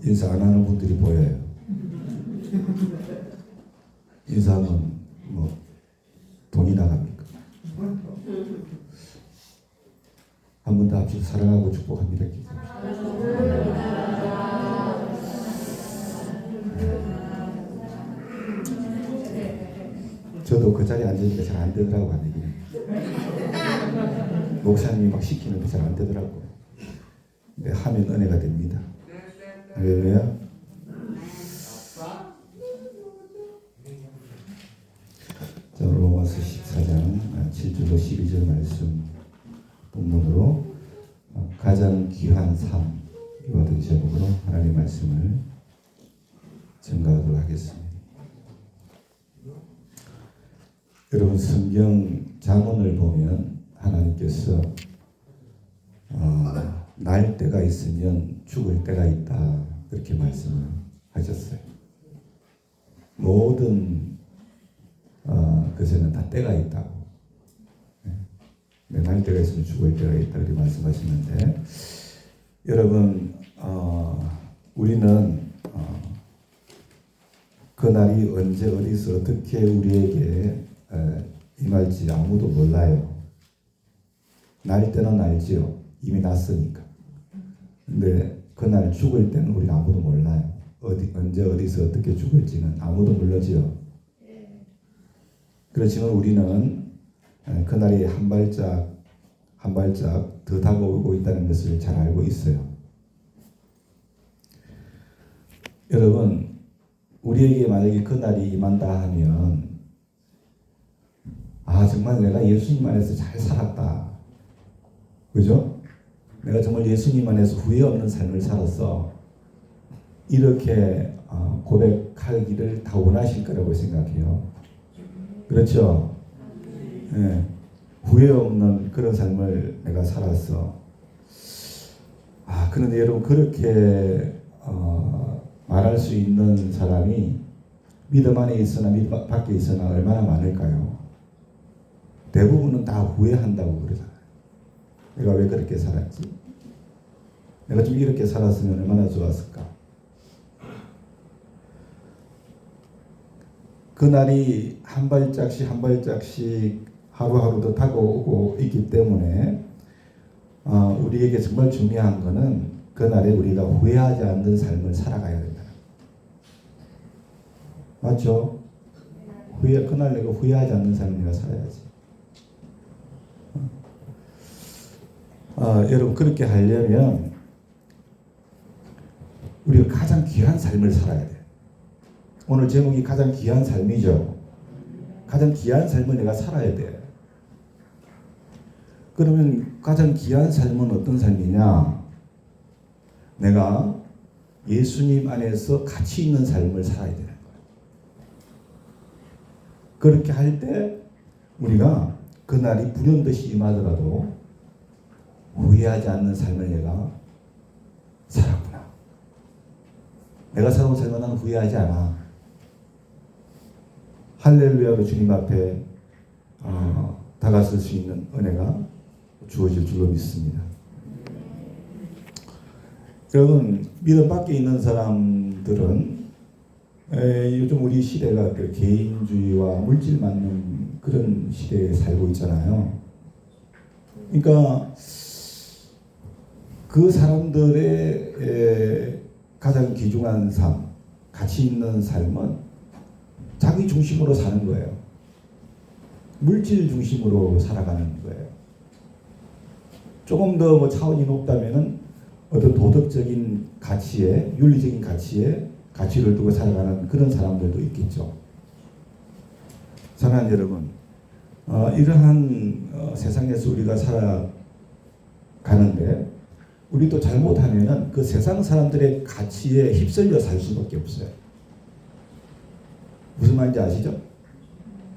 인사 안 하는 분들이 보여요. 인사하면 뭐 돈이 나갑니까? 한 번 더 합시다. 사랑하고 축복합니다. 저도 그 자리에 앉으니까 잘 안 되더라고 하는 얘기는. 목사님이 막 시키는데 잘 안 되더라고. 근데 하면 은혜가 됩니다. 할렐루야. 자, 로마서 14장 7절로 12절 말씀 본문으로 가장 귀한 삶 이와 같은 제목으로 하나님의 말씀을 전가하도록 하겠습니다. 여러분 성경 잠언을 보면 하나님께서 날 때가 있으면 죽을 때가 있다 그렇게 말씀을 하셨어요. 모든 것에는 다 때가 있다고. 날 때가 있으면 죽을 때가 있다 그렇게 말씀하시는데 여러분 우리는 그 날이 언제 어디서 어떻게 우리에게 임할지 아무도 몰라요. 날 때는 알지요. 이미 났으니까. 근데 그날 죽을 때는 우리가 아무도 몰라요. 언제 어디서 어떻게 죽을지는 아무도 모르지요. 그렇지만 우리는 그날이 한 발짝 더 다가오고 있다는 것을 잘 알고 있어요. 여러분 우리에게 만약에 그날이 임한다 하면 정말 내가 예수님 안에서 잘 살았다. 그죠? 내가 정말 예수님 안에서 후회 없는 삶을 살았어. 이렇게 고백하기를 다 원하실 거라고 생각해요. 그렇죠? 네. 후회 없는 그런 삶을 내가 살았어. 그런데 여러분 그렇게 말할 수 있는 사람이 믿음 안에 있으나 믿음 밖에 있으나 얼마나 많을까요? 대부분은 다 후회한다고 그러잖아요. 내가 왜 그렇게 살았지? 내가 좀 이렇게 살았으면 얼마나 좋았을까? 그날이 한 발짝씩 한 발짝씩 하루하루 더 다가오고 있기 때문에 우리에게 정말 중요한 것은 그날에 우리가 후회하지 않는 삶을 살아가야 된다. 맞죠? 그날 내가 후회하지 않는 삶을 내가 살아야지. 여러분 그렇게 하려면 우리가 가장 귀한 삶을 살아야 돼요. 오늘 제목이 가장 귀한 삶이죠. 가장 귀한 삶을 내가 살아야 돼. 그러면 가장 귀한 삶은 어떤 삶이냐? 내가 예수님 안에서 가치 있는 삶을 살아야 되는 거예요. 그렇게 할 때 우리가 그날이 불현듯이 임하더라도 후회하지 않는 삶을 내가 살았구나. 내가 살아온 삶은 나는 후회하지 않아. 할렐루야로 주님 앞에 다가설 수 있는 은혜가 주어질 줄로 믿습니다. 여러분 믿음 밖에 있는 사람들은 요즘 우리 시대가 개인주의와 물질 맞는 그런 시대에 살고 있잖아요. 그러니까 그 사람들의 가장 귀중한 삶, 가치 있는 삶은 자기 중심으로 사는 거예요. 물질 중심으로 살아가는 거예요. 조금 더 차원이 높다면은 어떤 도덕적인 가치에, 윤리적인 가치에 가치를 두고 살아가는 그런 사람들도 있겠죠. 사랑하는 여러분, 이러한 세상에서 우리가 살아가는데 우리도 잘못하면은 그 세상 사람들의 가치에 휩쓸려 살 수밖에 없어요. 무슨 말인지 아시죠?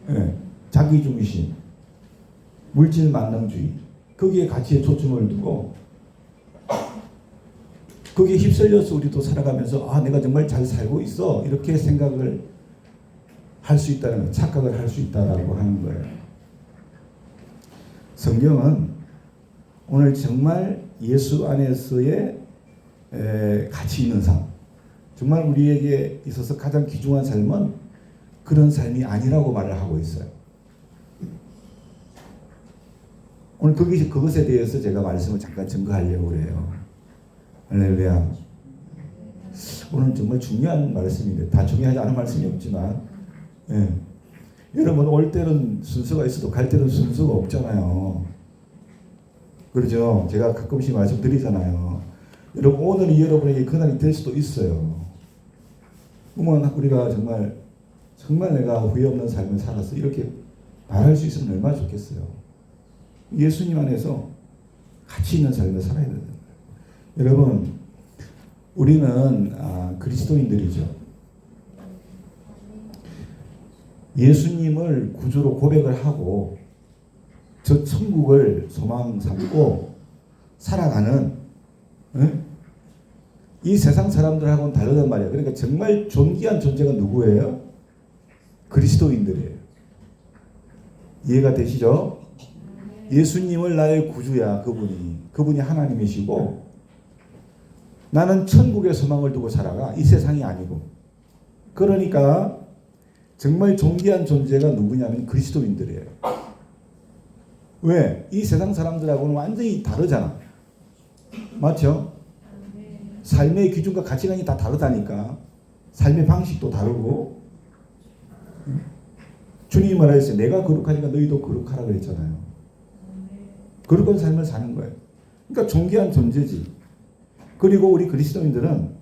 네. 자기중심, 물질 만능주의, 거기에 가치에 초점을 두고 거기에 휩쓸려서 우리도 살아가면서 내가 정말 잘 살고 있어 이렇게 생각을 할 수 있다는 거, 착각을 할 수 있다라고 하는 거예요. 성경은 오늘 정말 예수 안에서의 가치 있는 삶, 정말 우리에게 있어서 가장 귀중한 삶은 그런 삶이 아니라고 말을 하고 있어요. 오늘 그것에 대해서 제가 말씀을 잠깐 증거하려고 해요. 할렐루야. 오늘 정말 중요한 말씀인데, 다 중요하지 않은 말씀이 없지만, 여러분 올 때는 순서가 있어도 갈 때는 순서가 없잖아요. 그렇죠? 제가 가끔씩 말씀드리잖아요. 여러분 오늘이 여러분에게 그날이 될 수도 있어요. 그러면 우리가 정말 내가 후회 없는 삶을 살았어, 이렇게 말할 수 있으면 얼마나 좋겠어요. 예수님 안에서 가치 있는 삶을 살아야 되는 거예요. 여러분, 우리는 그리스도인들이죠. 예수님을 구주로 고백을 하고 저 천국을 소망 삼고 살아가는, 이 세상 사람들하고는 다르단 말이에요. 그러니까 정말 존귀한 존재가 누구예요? 그리스도인들이에요. 이해가 되시죠? 예수님을 나의 구주야. 그분이 하나님이시고, 나는 천국의 소망을 두고 살아가. 이 세상이 아니고. 그러니까 정말 존귀한 존재가 누구냐면 그리스도인들이에요. 왜? 이 세상 사람들하고는 완전히 다르잖아. 맞죠? 삶의 기준과 가치관이 다 다르다니까. 삶의 방식도 다르고. 주님이 말했어요. 내가 거룩하니까 너희도 거룩하라 그랬잖아요. 거룩한 삶을 사는 거예요. 그러니까 존귀한 존재지. 그리고 우리 그리스도인들은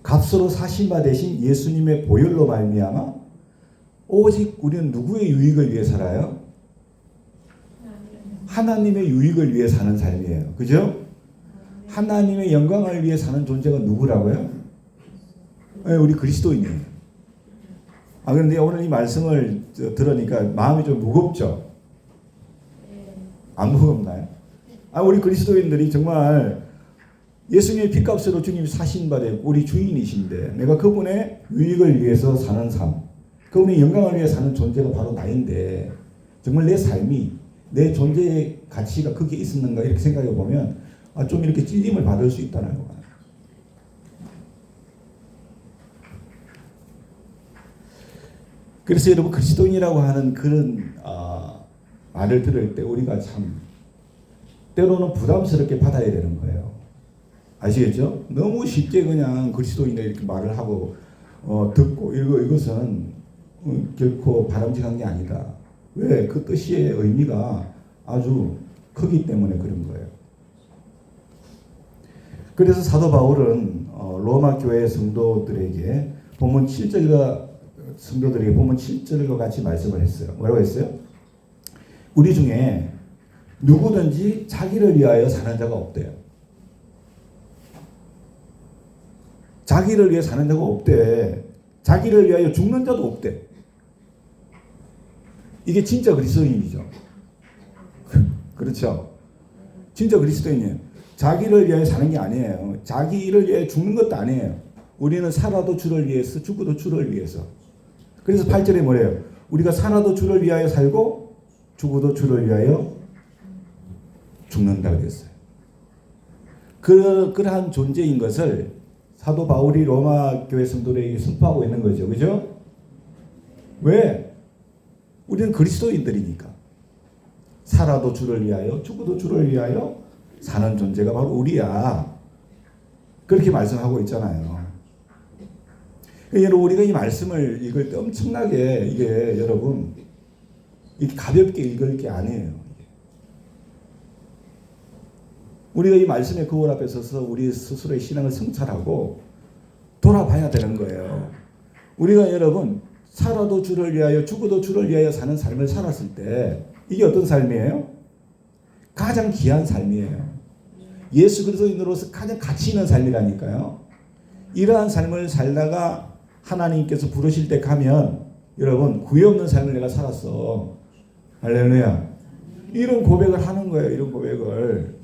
값으로 사신 바 되신 예수님의 보혈로 말미암아 오직 우리는 누구의 유익을 위해 살아요? 하나님의 유익을 위해 사는 삶이에요. 그죠? 하나님의 영광을 위해 사는 존재가 누구라고요? 네, 우리 그리스도인이에요. 그런데 오늘 이 말씀을 들으니까 마음이 좀 무겁죠? 안 무겁나요? 우리 그리스도인들이 정말 예수님의 피값으로 주님이 사신 바 되고 우리 주인이신데, 내가 그분의 유익을 위해서 사는 삶, 그분의 영광을 위해 사는 존재가 바로 나인데, 정말 내 삶이, 내 존재의 가치가 거기에 있었는가 이렇게 생각해 보면 좀 이렇게 찔림을 받을 수 있다는 거예요. 그래서 여러분, 그리스도인이라고 하는 그런 말을 들을 때 우리가 참 때로는 부담스럽게 받아야 되는 거예요. 아시겠죠? 너무 쉽게 그냥 그리스도인이라 이렇게 말을 하고 듣고 이것은 결코 바람직한 게 아니다. 왜? 그 뜻의 의미가 아주 크기 때문에 그런 거예요. 그래서 사도 바울은 로마 교회 성도들에게 본문 7절과 같이 말씀을 했어요. 뭐라고 했어요? 우리 중에 누구든지 자기를 위하여 사는 자가 없대요. 자기를 위해 사는 자가 없대. 자기를 위하여 죽는 자도 없대. 이게 진짜 그리스도인이죠. 그렇죠? 진짜 그리스도인이에요. 자기를 위하여 사는 게 아니에요. 자기를 위해 죽는 것도 아니에요. 우리는 살아도 주를 위해서, 죽어도 주를 위해서. 그래서 8절에 뭐래요? 우리가 살아도 주를 위하여 살고 죽어도 주를 위하여 죽는다 그랬어요. 그러한 존재인 것을 사도 바울이 로마 교회 성도들에게 선포하고 있는 거죠. 그죠? 왜? 우리는 그리스도인들이니까. 살아도 주를 위하여, 죽어도 주를 위하여 사는 존재가 바로 우리야. 그렇게 말씀하고 있잖아요. 여러분, 우리가 이 말씀을 읽을 때 엄청나게 이게 여러분, 이렇게 가볍게 읽을 게 아니에요. 우리가 이 말씀의 거울 앞에 서서 우리 스스로의 신앙을 성찰하고 돌아봐야 되는 거예요. 우리가 여러분, 살아도 주를 위하여, 죽어도 주를 위하여 사는 삶을 살았을 때 이게 어떤 삶이에요? 가장 귀한 삶이에요. 예수 그리스도인으로서 가장 가치 있는 삶이라니까요. 이러한 삶을 살다가 하나님께서 부르실 때 가면, 여러분, 구애 없는 삶을 내가 살았어. 할렐루야. 이런 고백을 하는 거예요. 이런 고백을.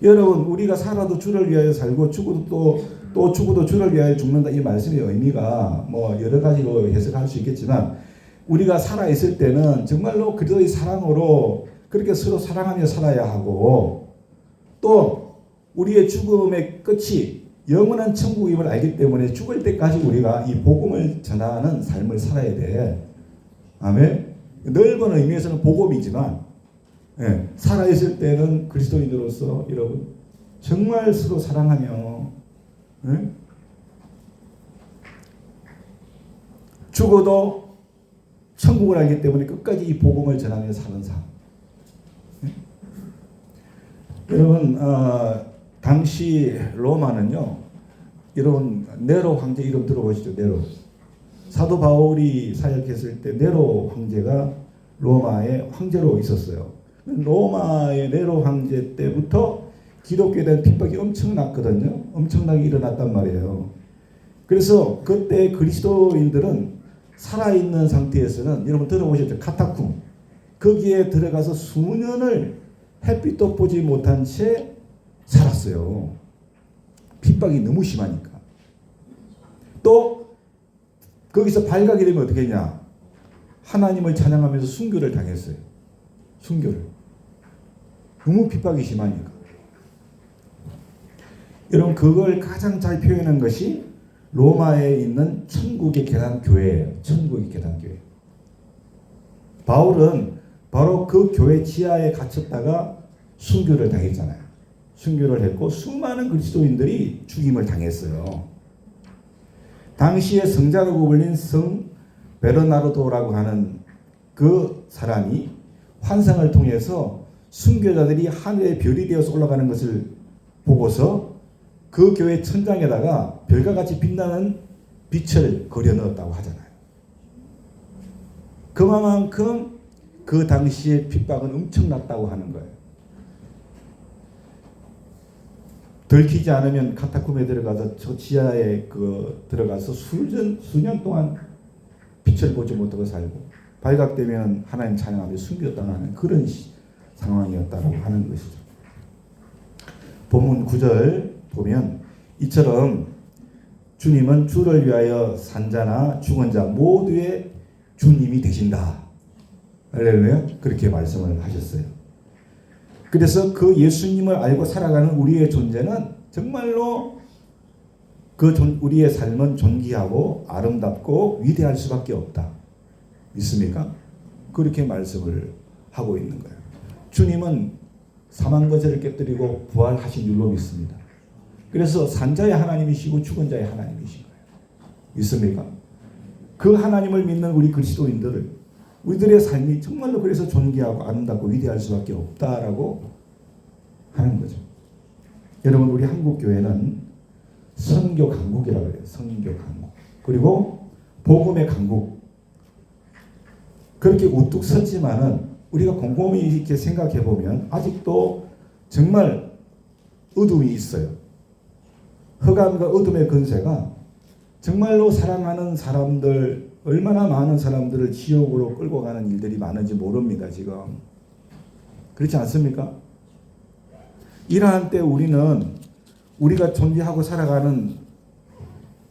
여러분, 우리가 살아도 주를 위하여 살고 죽어도 또 죽어도 주를 위하여 죽는다, 이 말씀의 의미가 뭐 여러 가지로 해석할 수 있겠지만, 우리가 살아있을 때는 정말로 그리스도의 사랑으로 그렇게 서로 사랑하며 살아야 하고, 또 우리의 죽음의 끝이 영원한 천국임을 알기 때문에 죽을 때까지 우리가 이 복음을 전하는 삶을 살아야 돼. 아멘. 넓은 의미에서는 복음이지만, 살아있을 때는 그리스도인으로서 여러분 정말 서로 사랑하며, 죽어도 천국을 알기 때문에 끝까지 이 복음을 전하며 사는 삶. 여러분, 당시 로마는요, 여러분 네로 황제 이름 들어보시죠? 네로. 사도 바울이 사역했을 때 네로 황제가 로마의 황제로 있었어요. 로마의 네로 황제 때부터 기독교에 대한 핍박이 엄청났거든요. 엄청나게 일어났단 말이에요. 그래서 그때 그리스도인들은 살아있는 상태에서는, 여러분 들어보셨죠? 카타쿰. 거기에 들어가서 수년을 햇빛도 보지 못한 채 살았어요. 핍박이 너무 심하니까. 또 거기서 발각이 되면 어떻게 했냐? 하나님을 찬양하면서 순교를 당했어요. 순교를. 너무 핍박이 심하니까. 여러분, 그걸 가장 잘 표현한 것이 로마에 있는 천국의 계단 교회예요. 천국의 계단 교회. 바울은 바로 그 교회 지하에 갇혔다가 순교를 당했잖아요. 순교를 했고 수많은 그리스도인들이 죽임을 당했어요. 당시에 성자라고 불린 성 베르나르도라고 하는 그 사람이 환상을 통해서 순교자들이 하늘의 별이 되어서 올라가는 것을 보고서 그 교회 천장에다가 별과 같이 빛나는 빛을 그려 넣었다고 하잖아요. 그만큼 그 당시의 핍박은 엄청났다고 하는 거예요. 들키지 않으면 카타콤에 들어가서 저 지하에 들어가서 수년 동안 빛을 보지 못하고 살고, 발각되면 하나님 찬양하며 순교당하는 그런 상황이었다고 하는 것이죠. 본문 9절 보면 이처럼 주님은 주를 위하여 산 자나 죽은 자 모두의 주님이 되신다. 할렐루야. 그렇게 말씀을 하셨어요. 그래서 그 예수님을 알고 살아가는 우리의 존재는 정말로 우리의 삶은 존귀하고 아름답고 위대할 수밖에 없다. 믿습니까? 그렇게 말씀을 하고 있는 거예요. 주님은 사망 거제를 깨뜨리고 부활하신 줄로 믿습니다. 그래서 산자의 하나님이시고 죽은 자의 하나님이신 거예요. 믿습니까? 그 하나님을 믿는 우리 우리들의 삶이 정말로 그래서 존귀하고 아름답고 위대할 수밖에 없다라고 하는 거죠. 여러분, 우리 한국교회는 선교 강국이라고 해요. 선교 강국. 그리고 복음의 강국. 그렇게 우뚝 섰지만은 우리가 곰곰이 이렇게 생각해 보면 아직도 정말 어둠이 있어요. 흑암과 어둠의 근세가 정말로 사랑하는 사람들, 얼마나 많은 사람들을 지옥으로 끌고 가는 일들이 많은지 모릅니다, 지금. 그렇지 않습니까? 이러한 때 우리가 존재하고 살아가는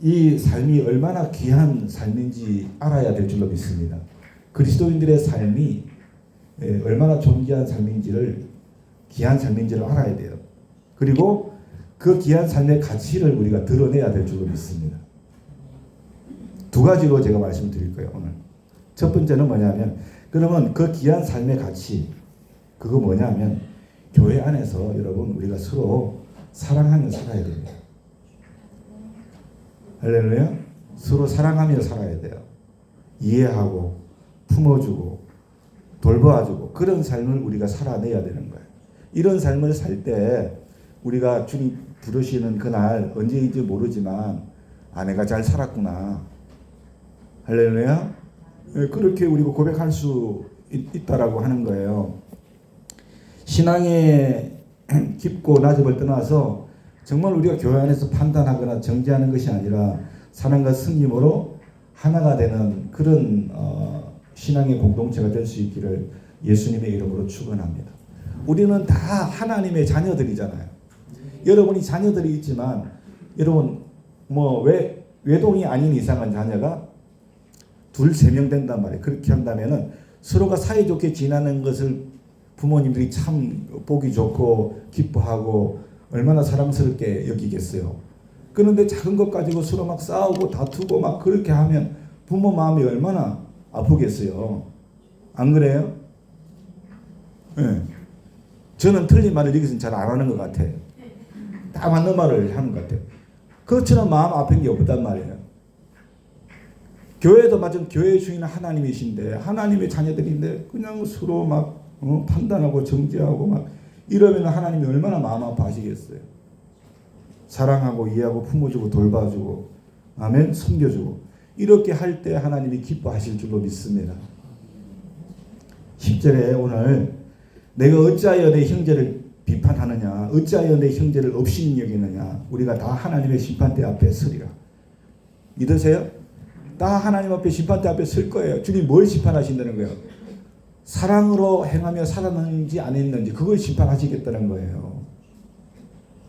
이 삶이 얼마나 귀한 삶인지 알아야 될 줄로 믿습니다. 그리스도인들의 삶이 얼마나 존귀한 삶인지를, 귀한 삶인지를 알아야 돼요. 그리고 그 귀한 삶의 가치를 우리가 드러내야 될 줄로 믿습니다. 두 가지로 제가 말씀드릴 거예요, 오늘. 첫 번째는 뭐냐면, 그러면 그 귀한 삶의 가치, 그거 뭐냐면, 교회 안에서 여러분, 우리가 서로 사랑하며 살아야 됩니다. 할렐루야? 서로 사랑하며 살아야 돼요. 이해하고, 품어주고, 돌봐주고, 그런 삶을 우리가 살아내야 되는 거예요. 이런 삶을 살 때, 우리가 주님 부르시는 그날, 언제인지 모르지만, 아내가 잘 살았구나. 할렐루야. 그렇게 우리가 고백할 수 있다라고 하는 거예요. 신앙의 깊고 낮음을 떠나서 정말 우리가 교회 안에서 판단하거나 정죄하는 것이 아니라 사랑과 승림으로 하나가 되는 그런 신앙의 공동체가 될 수 있기를 예수님의 이름으로 축원합니다. 우리는 다 하나님의 자녀들이잖아요. 여러분이 자녀들이 있지만 여러분 외동이 아닌 이상은 자녀가 둘, 세 명 된단 말이에요. 그렇게 한다면은 서로가 사이좋게 지내는 것을 부모님들이 참 보기 좋고 기뻐하고 얼마나 사랑스럽게 여기겠어요. 그런데 작은 것 가지고 서로 막 싸우고 다투고 막 그렇게 하면 부모 마음이 얼마나 아프겠어요. 안 그래요? 네. 저는 틀린 말을 여기서는 잘 안 하는 것 같아요. 다 맞는 말을 하는 것 같아요. 그것처럼 마음 아픈 게 없단 말이에요. 교회도 마찬 교회의 주인은 하나님이신데 하나님의 자녀들인데 그냥 서로 막 판단하고 정죄하고 막 이러면 하나님이 얼마나 마음 아파하시겠어요. 사랑하고 이해하고 품어주고 돌봐주고 아멘 섬겨주고 이렇게 할 때 하나님이 기뻐하실 줄로 믿습니다. 10절에 오늘 내가 어찌하여 내 형제를 비판하느냐 어찌하여 내 형제를 업신이 여기느냐 우리가 다 하나님의 심판대 앞에 서리라. 믿으세요? 다 하나님 앞에 심판대 앞에 설 거예요. 주님 뭘 심판하신다는 거예요? 사랑으로 행하며 살았는지 안 했는지 그걸 심판하시겠다는 거예요.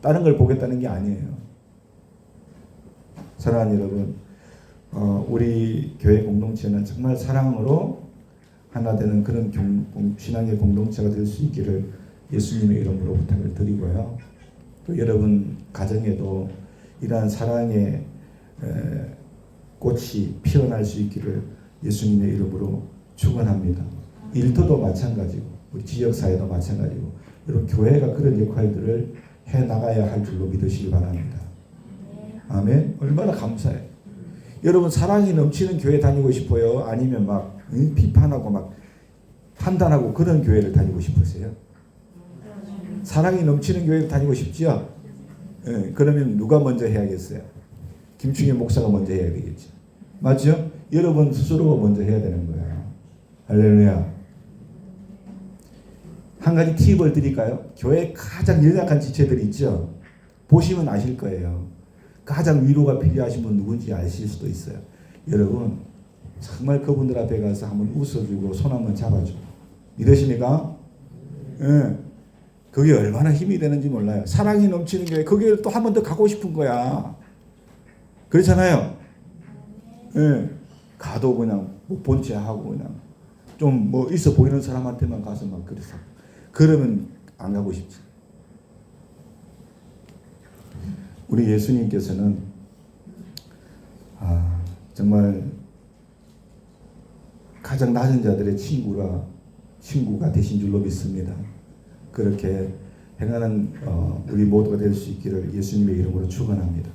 다른 걸 보겠다는 게 아니에요. 사랑하는 여러분, 우리 교회 공동체는 정말 사랑으로 하나 되는 그런 신앙의 공동체가 될 수 있기를 예수님의 이름으로 부탁을 드리고요. 또 여러분 가정에도 이러한 사랑의 꽃이 피어날 수 있기를 예수님의 이름으로 축원합니다. 일터도 마찬가지고 우리 지역사회도 마찬가지고 여러분 교회가 그런 역할들을 해나가야 할 줄로 믿으시기 바랍니다. 아멘. 얼마나 감사해요. 여러분 사랑이 넘치는 교회 다니고 싶어요? 아니면 막 비판하고 막 판단하고 그런 교회를 다니고 싶으세요? 사랑이 넘치는 교회를 다니고 싶지요? 네, 그러면 누가 먼저 해야겠어요? 김충현 목사가 먼저 해야 되겠죠. 맞죠? 여러분 스스로가 먼저 해야 되는 거예요. 할렐루야. 한 가지 팁을 드릴까요? 교회에 가장 연약한 지체들이 있죠. 보시면 아실 거예요. 가장 위로가 필요하신 분 누군지 아실 수도 있어요. 여러분 정말 그분들 앞에 가서 한번 웃어주고 손 한번 잡아주고 믿으십니까? 예. 그게 얼마나 힘이 되는지 몰라요. 사랑이 넘치는 교회 거기에 또 한 번 더 가고 싶은 거야. 그렇잖아요. 예. 가도 그냥 못 본 채 하고 그냥 좀 뭐 있어 보이는 사람한테만 가서 막 그래서 그러면 안 가고 싶지. 우리 예수님께서는 정말 가장 낮은 자들의 친구가 되신 줄로 믿습니다. 그렇게 행하는 우리 모두가 될 수 있기를 예수님의 이름으로 축원합니다.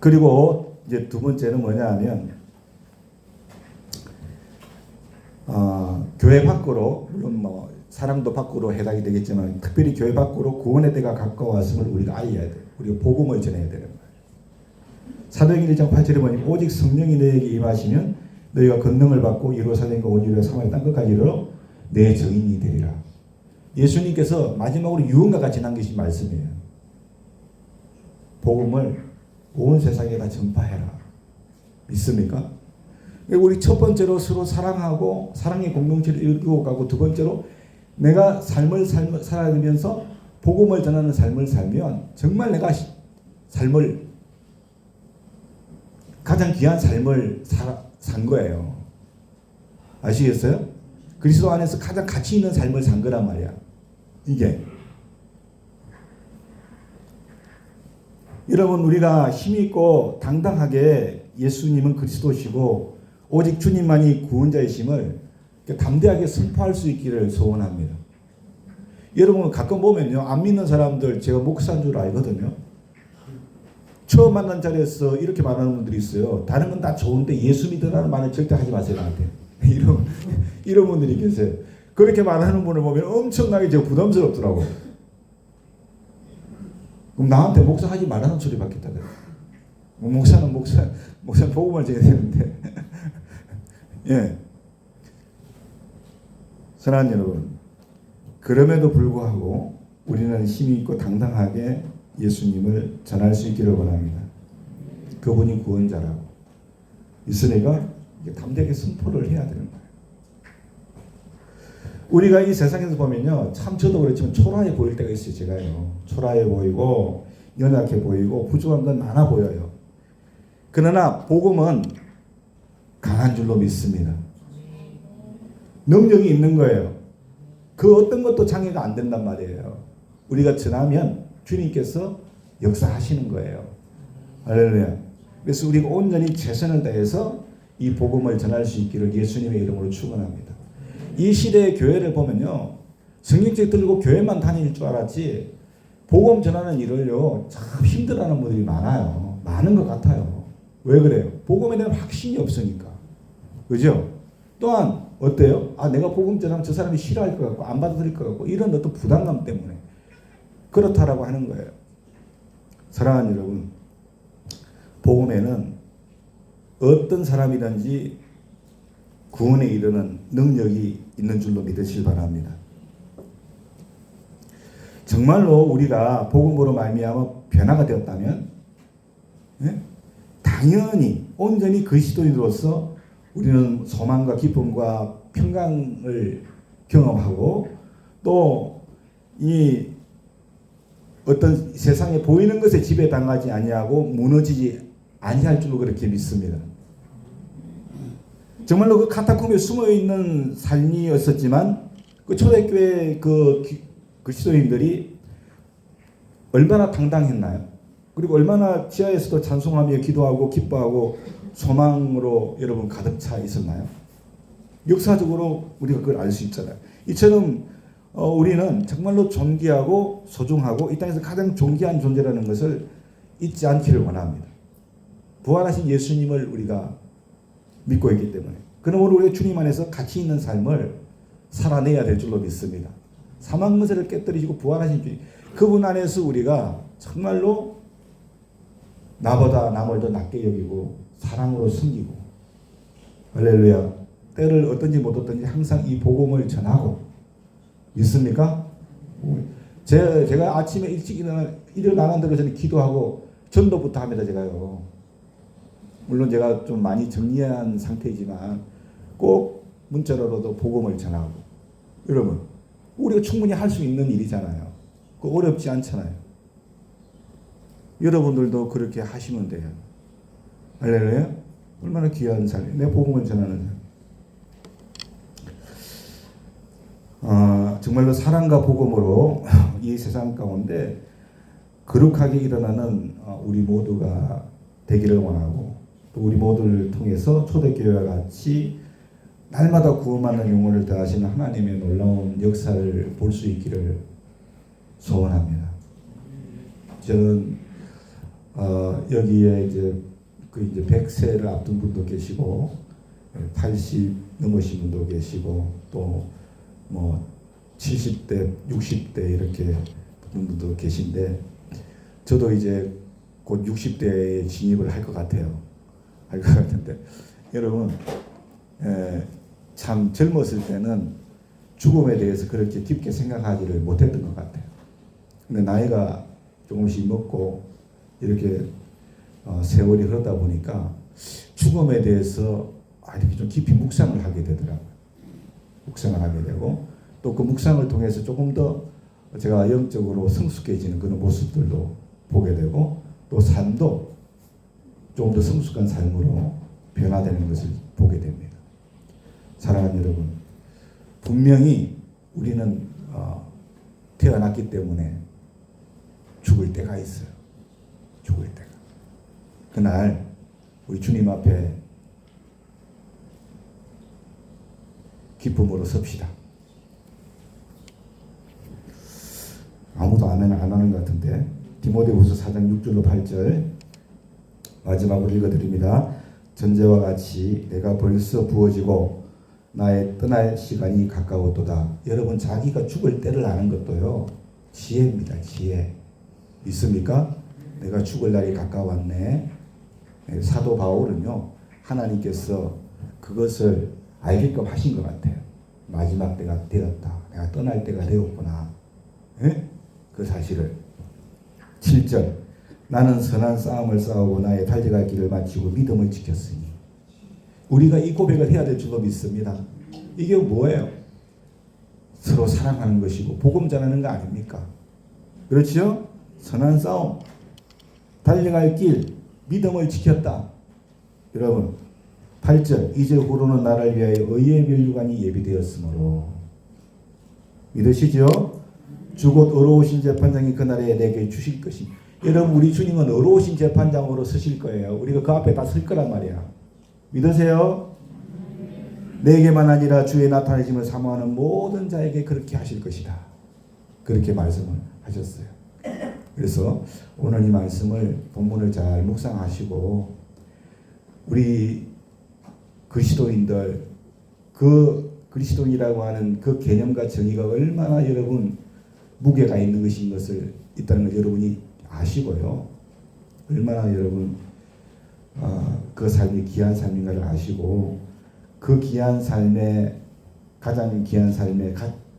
그리고 이제 두 번째는 뭐냐 하면 교회 밖으로 물론 뭐 사랑도 밖으로 해당이 되겠지만 특별히 교회 밖으로 구원의 때가 가까웠음을 우리가 알아야 돼요. 우리가 복음을 전해야 되는 거예요. 사도행전 1장 8절에 보니 오직 성령이 너에게 임하시면 너희가 권능을 받고 예루살렘과 온 유대와 사마리아 땅끝까지 이르러 내 증인이 되리라. 예수님께서 마지막으로 유언과 같이 남기신 말씀이에요. 복음을 온 세상에 다 전파해라. 믿습니까? 우리 첫 번째로 서로 사랑하고 사랑의 공동체를 이루어가고 두 번째로 내가 삶을 살아가면서 복음을 전하는 삶을 살면 정말 내가 삶을 가장 귀한 삶을 산 거예요. 아시겠어요? 그리스도 안에서 가장 가치 있는 삶을 산 거란 말이야. 이게 여러분 우리가 힘있고 당당하게 예수님은 그리스도시고 오직 주님만이 구원자이심을 담대하게 선포할 수 있기를 소원합니다. 여러분 가끔 보면요 안 믿는 사람들 제가 목사인 줄 알거든요. 처음 만난 자리에서 이렇게 말하는 분들이 있어요. 다른 건 다 좋은데 예수 믿으라는 말을 절대 하지 마세요 나한테. 이런 분들이 계세요. 그렇게 말하는 분을 보면 엄청나게 제가 부담스럽더라고. 그럼 나한테 목사 하지 말라는 소리 받겠다 그래. 목사는 복음을 전해야 되는데. 예. 사랑하는 여러분, 그럼에도 불구하고 우리는 힘이 있고 당당하게 예수님을 전할 수 있기를 원합니다. 그분이 구원자라고 있으니까 담대하게 선포를 해야 되는 거예요. 우리가 이 세상에서 보면요, 참 저도 그렇지만 초라해 보일 때가 있어요. 제가요, 초라해 보이고 연약해 보이고 부족한 건 많아 보여요. 그러나 복음은 강한 줄로 믿습니다. 능력이 있는 거예요. 그 어떤 것도 장애가 안 된단 말이에요. 우리가 전하면 주님께서 역사하시는 거예요. 할렐루야. 그래서 우리가 온전히 최선을 다해서 이 복음을 전할 수 있기를 예수님의 이름으로 축원합니다. 이 시대의 교회를 보면요, 성경책 들고 교회만 다닐 줄 알았지 복음 전하는 일을요 참 힘들어하는 분들이 많아요. 많은 것 같아요. 왜 그래요? 복음에 대한 확신이 없으니까. 그죠? 또한 어때요? 아, 내가 복음 전하면 저 사람이 싫어할 것 같고 안 받아들일 것 같고 이런 어떤 부담감 때문에 그렇다라고 하는 거예요. 사랑하는 여러분, 복음에는 어떤 사람이든지 구원에 이르는 능력이 있는 줄로 믿으시기 바랍니다. 정말로 우리가 복음으로 말미암아 변화가 되었다면, 당연히 온전히 그리스도인으로서 우리는 소망과 기쁨과 평강을 경험하고 또 이 어떤 세상에 보이는 것에 지배당하지 아니하고 무너지지 아니할 줄로 그렇게 믿습니다. 정말로 그 카타콤에 숨어 있는 삶이었었지만 그 초대교회 그 그리스도인들이 얼마나 당당했나요? 그리고 얼마나 지하에서도 찬송하며 기도하고 기뻐하고 소망으로 여러분 가득 차 있었나요? 역사적으로 우리가 그걸 알 수 있잖아요. 이처럼 우리는 정말로 존귀하고 소중하고 이 땅에서 가장 존귀한 존재라는 것을 잊지 않기를 원합니다. 부활하신 예수님을 우리가 믿고 있기 때문에. 그러므로 우리가 주님 안에서 가치 있는 삶을 살아내야 될 줄로 믿습니다. 사망 문제를 깨뜨리시고 부활하신 주님, 그분 안에서 우리가 정말로 나보다 남을 더 낮게 여기고 사랑으로 섬기고, 할렐루야, 때를 어떤지 못 어떤지 항상 이 복음을 전하고, 믿습니까? 제가 아침에 일찍 일어나는 대로 저는 기도하고 전도부터 합니다. 제가요. 물론 제가 좀 많이 정리한 상태이지만 꼭 문자로도 복음을 전하고. 여러분, 우리가 충분히 할 수 있는 일이잖아요. 그 어렵지 않잖아요. 여러분들도 그렇게 하시면 돼요. 할렐루야. 얼마나 귀한 삶이에요. 내 복음을 전하는 삶. 정말로 사랑과 복음으로 이 세상 가운데 거룩하게 일어나는 우리 모두가 되기를 원하고, 또 우리 모두를 통해서 초대교회와 같이 날마다 구원받는 영혼을 더하시는 하나님의 놀라운 역사를 볼 수 있기를 소원합니다. 저는 여기에 이제 100세를 앞둔 분도 계시고 80 넘으신 분도 계시고 또 뭐 70대, 60대 이렇게 분들도 계신데, 저도 이제 곧 60대에 진입을 할 것 같아요. 할 것 같은데, 여러분, 참 젊었을 때는 죽음에 대해서 그렇게 깊게 생각하지를 못했던 것 같아요. 근데 나이가 조금씩 먹고 이렇게 세월이 흐르다 보니까 죽음에 대해서 이렇게 좀 깊이 묵상을 하게 되더라고요. 묵상을 하게 되고, 또 그 묵상을 통해서 조금 더 제가 영적으로 성숙해지는 그런 모습들도 보게 되고, 또 삶도 조금 더 성숙한 삶으로 변화되는 것을 보게 됩니다. 사랑하는 여러분, 분명히 우리는 태어났기 때문에 죽을 때가 있어요. 죽을 때가. 그날 우리 주님 앞에 기쁨으로 섭시다. 아무도 아멘 안 하는 것 같은데, 디모데후서 4장 6절로 8절 마지막으로 읽어드립니다. 전제와 같이 내가 벌써 부어지고 나의 떠날 시간이 가까웠도다. 여러분, 자기가 죽을 때를 아는 것도요 지혜입니다. 지혜. 믿습니까? 내가 죽을 날이 가까웠네. 사도 바울은요, 하나님께서 그것을 알게끔 하신 것 같아요. 마지막 때가 되었다. 내가 떠날 때가 되었구나. 그 사실을. 7절 나는 선한 싸움을 싸우고 나의 달려갈 길을 마치고 믿음을 지켰으니. 우리가 이 고백을 해야 될 줄로 믿습니다. 이게 뭐예요? 서로 사랑하는 것이고 복음 전하는 거 아닙니까? 그렇죠? 선한 싸움, 달려갈 길, 믿음을 지켰다. 여러분, 8절 이제후로는 나를 위하여 의의 면류관이 예비되었으므로 믿으시죠? 주곧 의로우신 재판장이 그날에 내게 주실 것이. 여러분 우리 주님은 의로우신 재판장으로 서실 거예요. 우리가 그 앞에 다 설 거란 말이야. 믿으세요? 내게만 아니라 주의 나타내심을 사모하는 모든 자에게 그렇게 하실 것이다. 그렇게 말씀을 하셨어요. 그래서 오늘 이 말씀을 본문을 잘 묵상하시고 우리 그리스도인들 그 그리스도인이라고 하는 그 개념과 정의가 얼마나 여러분 무게가 있는 것인 것을 있다는 걸 여러분이 아시고요. 얼마나 여러분 그 삶이 귀한 삶인가를 아시고 그 귀한 삶에 가장 귀한 삶에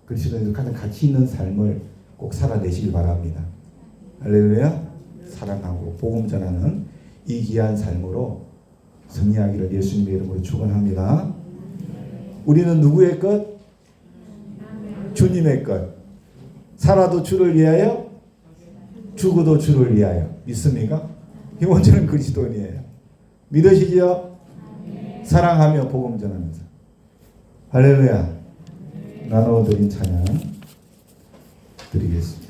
그리스도인들 가장 가치 있는 삶을 꼭 살아내시길 바랍니다. 할렐루야. 사랑하고 복음 전하는 이 귀한 삶으로 승리하기를 예수님의 이름으로 축원합니다. 우리는 누구의 것? 주님의 것. 살아도 주를 위하여, 죽어도 주를 위하여. 믿습니까? 이원전은 그리스도인이에요. 믿으시지요? 사랑하며 복음 전하면서. 할렐루야. 나눠드린 찬양 드리겠습니다.